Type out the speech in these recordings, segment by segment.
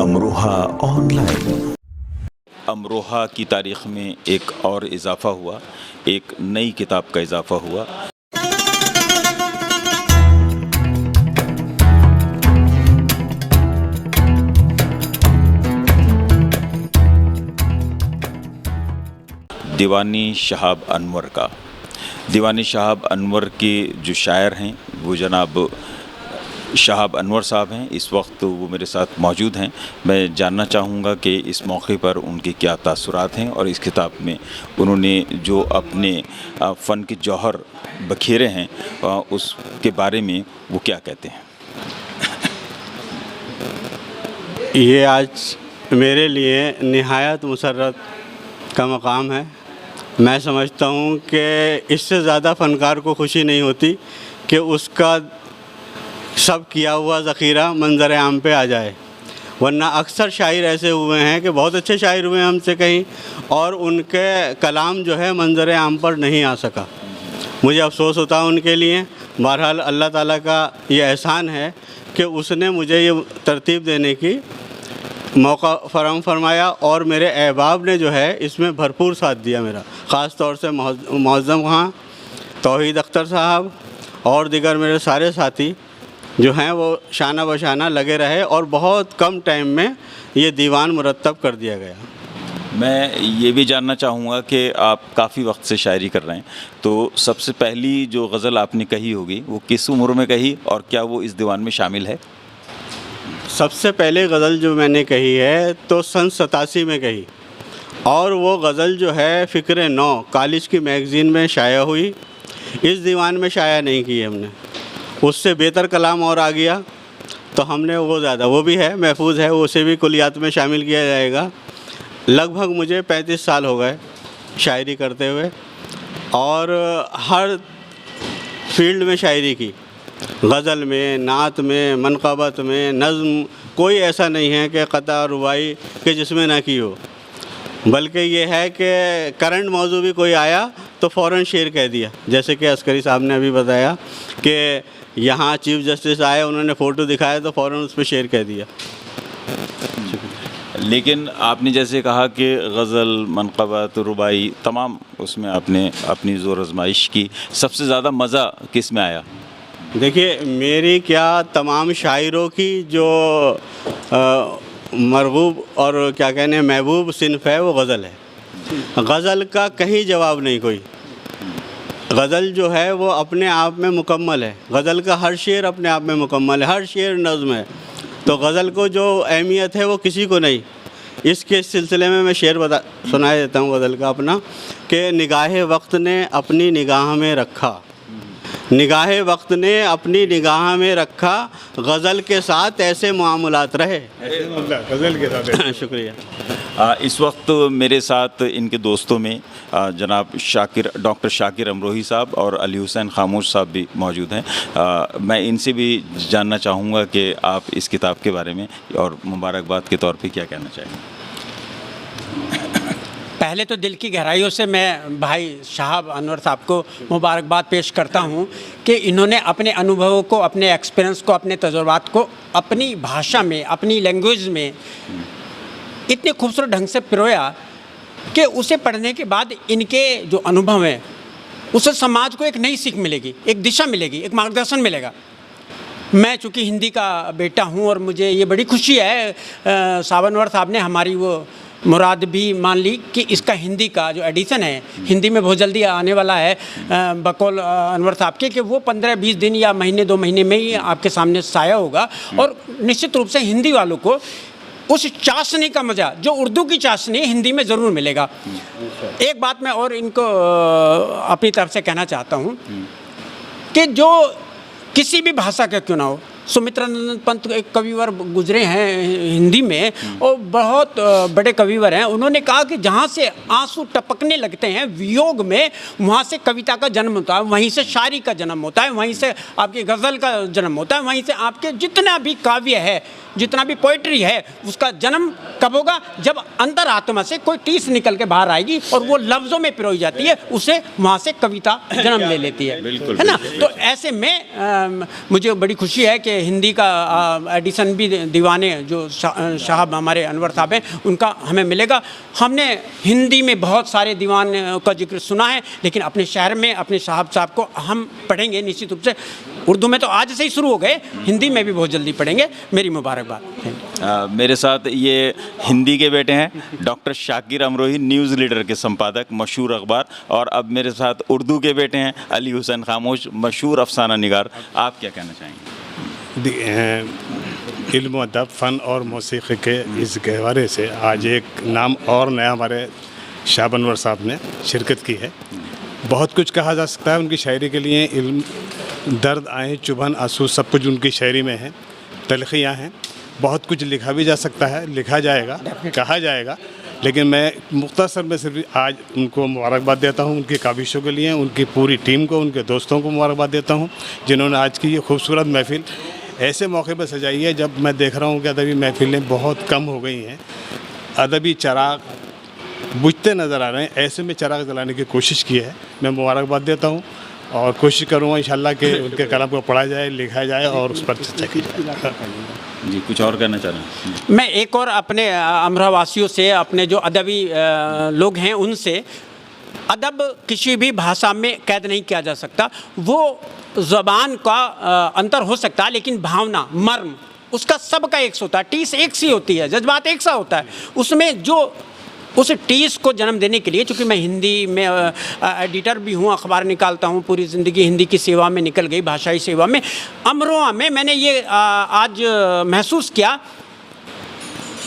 Amroha online. Amroha की तारीख़ में एक और इजाफ़ा हुआ, एक नई किताब का इजाफ़ा हुआ। दीवानी शहाब अनवर का। दीवानी शहाब अनवर के जो शायर हैं वो जनाब शहाब अनवर साहब हैं। इस वक्त वो मेरे साथ मौजूद हैं। मैं जानना चाहूँगा कि इस मौके पर उनके क्या तासुरात हैं और इस किताब में उन्होंने जो अपने फ़न के जौहर बखेरे हैं उसके बारे में वो क्या कहते हैं। ये आज मेरे लिए निहायत मुसर्रत का मकाम है। मैं समझता हूँ कि इससे ज़्यादा फ़नकार को खुशी नहीं होती कि उसका सब किया हुआ ज़ख़ीरा मंज़र आम पे आ जाए, वरना अक्सर शायर ऐसे हुए हैं कि बहुत अच्छे शायर हुए हैं हमसे कहीं, और उनके कलाम जो है मंज़र आम पर नहीं आ सका। मुझे अफ़सोस होता है उनके लिए। बहरहाल अल्लाह ताला का ये एहसान है कि उसने मुझे ये तरतीब देने की मौका फराहम फरमाया, और मेरे अहबाब ने जो है इसमें भरपूर साथ दिया मेरा। ख़ास तौर से मुअज़्ज़म खां, तौहीद अख्तर साहब और दिगर मेरे सारे साथी जो हैं वो शाना बशाना लगे रहे, और बहुत कम टाइम में ये दीवान मुरतब कर दिया गया। मैं ये भी जानना चाहूँगा कि आप काफ़ी वक्त से शायरी कर रहे हैं, तो सबसे पहली जो गज़ल आपने कही होगी वो किस उम्र में कही और क्या वो इस दीवान में शामिल है? सबसे पहले गज़ल जो मैंने कही है तो सन 87 में कही, और वो गज़ल जो है फ़िक्र नौ कॉलेज की मैगज़ीन में शाया हुई। इस दीवान में शाया नहीं की हमने। उससे बेहतर कलाम और आ गया तो हमने वो ज़्यादा, वो भी है महफूज है, उसे भी कुलियात में शामिल किया जाएगा। लगभग मुझे 35 साल हो गए शायरी करते हुए, और हर फील्ड में शायरी की। गज़ल में, नात में, मनक़बत में, नज़्म, कोई ऐसा नहीं है कि क़ता रुबाई के जिसमें ना की हो। बल्कि ये है कि करंट मौजू भी कोई आया तो फ़ौरन शेर कह दिया। जैसे कि अस्करी साहब ने अभी बताया कि यहाँ चीफ़ जस्टिस आए, उन्होंने फ़ोटो दिखाया तो फ़ौरन उस पर शेर कह दिया। लेकिन आपने जैसे कहा कि गज़ल, मनक़बत, रुबाई तमाम उसमें आपने अपनी ज़ोर आज़माइश की। सबसे ज़्यादा मज़ा किस में आया? देखिए, मेरी क्या तमाम शायरों की जो मरगूब और क्या कहने महबूब सिनफ़ है वो गज़ल है। गज़ल का कहीं जवाब नहीं कोई। गज़ल जो है वो अपने आप में मुकम्मल है। गज़ल का हर शेर अपने आप में मुकम्मल है, हर शेर नज़्म है। तो गज़ल को जो अहमियत है वो किसी को नहीं। इसके सिलसिले में मैं शेर सुना देता हूँ गज़ल का अपना, कि निगाहे वक्त ने अपनी निगाह में रखा, निगाहे वक्त ने अपनी निगाह में रखा, गज़ल के साथ ऐसे मामूलात रहे। गज़ल के साथ शुक्रिया। इस वक्त मेरे साथ इनके दोस्तों में जनाब डॉक्टर शाकिर अमरोही साहब और अली हुसैन खामोश साहब भी मौजूद हैं। मैं इनसे भी जानना चाहूँगा कि आप इस किताब के बारे में और मुबारकबाद के तौर पे क्या कहना चाहेंगे। पहले तो दिल की गहराइयों से मैं भाई शहाब अनवर साहब को मुबारकबाद पेश करता हूँ कि इन्होंने अपने अनुभवों को, अपने एक्सपीरियंस को, अपने तजुर्बात को अपनी भाषा में, अपनी लैंग्वेज में इतने खूबसूरत ढंग से पिरोया कि उसे पढ़ने के बाद इनके जो अनुभव हैं उससे समाज को एक नई सीख मिलेगी, एक दिशा मिलेगी, एक मार्गदर्शन मिलेगा। मैं चूँकि हिंदी का बेटा हूँ और मुझे ये बड़ी खुशी है, शहाब अनवर साहब ने हमारी वो मुराद भी मान ली कि इसका हिंदी का जो एडिशन है, हिंदी में बहुत जल्दी आने वाला है बकौल अनवर साहब के, कि वो 15-20 दिन या महीने 2 महीने में ही आपके सामने साया होगा। और निश्चित रूप से हिंदी वालों को उस चाशनी का मज़ा जो उर्दू की चाशनी हिंदी में ज़रूर मिलेगा। एक बात मैं और इनको अपनी तरफ से कहना चाहता हूँ कि जो किसी भी भाषा का क्यों ना हो, सुमित्रानंद पंत एक कविवर गुजरे हैं हिंदी में, और बहुत बड़े कविवर हैं। उन्होंने कहा कि जहाँ से आंसू टपकने लगते हैं वियोग में, वहाँ से कविता का जन्म होता है, वहीं से शायरी का जन्म होता है, वहीं से आपकी गज़ल का जन्म होता है, वहीं से आपके जितना भी काव्य है, जितना भी पोइट्री है, उसका जन्म कब होगा? जब अंतरात्मा से कोई टीस निकल के बाहर आएगी और वो लफ्ज़ों में पिरोई जाती है, उसे वहाँ से कविता जन्म ले लेती है, बिल्कुल, है ना? बिल्कुल। तो ऐसे में मुझे बड़ी खुशी है कि हिंदी का एडिशन भी दीवाने जो साहब हमारे अनवर साहब हैं उनका हमें मिलेगा। हमने हिंदी में बहुत सारे दीवान का जिक्र सुना है, लेकिन अपने शहर में अपने साहब को हम पढ़ेंगे निश्चित रूप से। उर्दू में तो आज से ही शुरू हो गए, हिंदी में भी बहुत जल्दी पढ़ेंगे। मेरी मुबारकबाद। मेरे साथ ये हिंदी के बेटे हैं doctor Shakir Amrohi, news leader के संपादक, मशहूर अखबार, और अब मेरे साथ उर्दू के बेटे हैं अली हुसैन खामोश, मशहूर अफसाना निगार। आप क्या कहना चाहेंगे? इल्म अदब फ़न और मौसीक़ी के इस गहवारे से आज एक नाम और नया हमारे शाह अनवर साहब ने शिरकत की है। बहुत कुछ कहा जा सकता है उनकी शायरी के लिए। इल्म, दर्द, आए, चुभन, आंसू, सब कुछ उनकी शायरी में है। तलखियाँ हैं, बहुत कुछ लिखा भी जा सकता है, लिखा जाएगा, कहा जाएगा, लेकिन मैं मुख्तसर में सिर्फ आज उनको मुबारकबाद देता हूँ उनकी काविशों के लिए, उनकी पूरी टीम को, उनके दोस्तों को मुबारकबाद देता हूँ जिन्होंने आज की ये खूबसूरत महफ़िल ऐसे मौके पर सजाई है जब मैं देख रहा हूँ कि अदबी महफ़िलें बहुत कम हो गई हैं, अदबी चराग बुझते नज़र आ रहे हैं। ऐसे में चराग जलाने की कोशिश की है। मैं मुबारकबाद देता हूँ और कोशिश करूँगा इंशाल्लाह कि उनके कलाम को पढ़ा जाए, लिखा जाए और उस पर चर्चा की जाए। जी, कुछ और कहना चाह रहे हैं? मैं एक और अपने अमरा वासियों से, अपने जो अदबी लोग हैं उनसे, अदब किसी भी भाषा में कैद नहीं किया जा सकता। वो ज़बान का अंतर हो सकता है, लेकिन भावना, मर्म उसका सबका एक सा होता है। टीस एक सी होती है, जज्बात एक सा होता है। उसमें जो उस टीस को जन्म देने के लिए, चूँकि मैं हिंदी में एडिटर भी हूँ, अखबार निकालता हूँ, पूरी ज़िंदगी हिंदी की सेवा में निकल गई, भाषाई सेवा में। अमरोहा में मैंने ये आज महसूस किया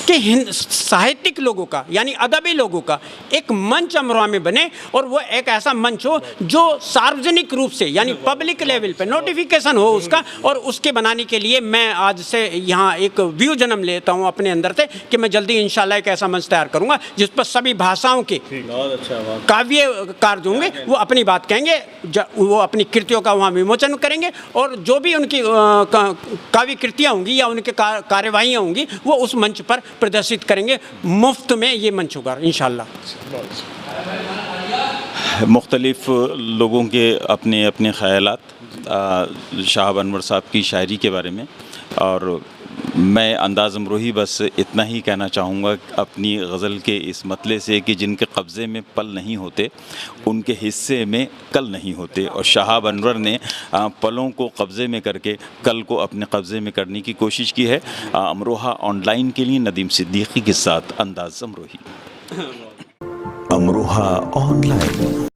कि साहित्यिक लोगों का, यानी अदबी लोगों का एक मंच अमरोहा में बने, और वो एक ऐसा मंच हो जो सार्वजनिक रूप से, यानी पब्लिक लेवल पे नोटिफिकेशन हो उसका। और उसके बनाने के लिए मैं आज से यहाँ एक व्यू जन्म लेता हूँ अपने अंदर से कि मैं जल्दी इंशाल्लाह एक ऐसा मंच तैयार करूँगा जिस पर सभी भाषाओं के काव्यकार जो होंगे वो अपनी बात कहेंगे, वो अपनी कृतियों का वहाँ विमोचन करेंगे, और जो भी उनकी काव्य कृतियाँ होंगी या उनके कार्यवाहियाँ होंगी वो उस मंच पर प्रदर्शित करेंगे। मुफ्त में ये मंच होगा इंशाल्लाह। मुख्तलिफ लोगों के अपने अपने ख़यालात शाह अनवर साहब की शायरी के बारे में, और मैं अंदाज़ अमरोही बस इतना ही कहना चाहूँगा अपनी गज़ल के इस मतले से कि जिनके कब्ज़े में पल नहीं होते उनके हिस्से में कल नहीं होते। और शाह अनवर ने पलों को कब्ज़े में करके कल को अपने कब्ज़े में करने की कोशिश की है। अमरोहा ऑनलाइन के लिए नदीम सिद्दीकी के साथ अंदाज़ अमरोही। अमरोहा ऑनलाइन।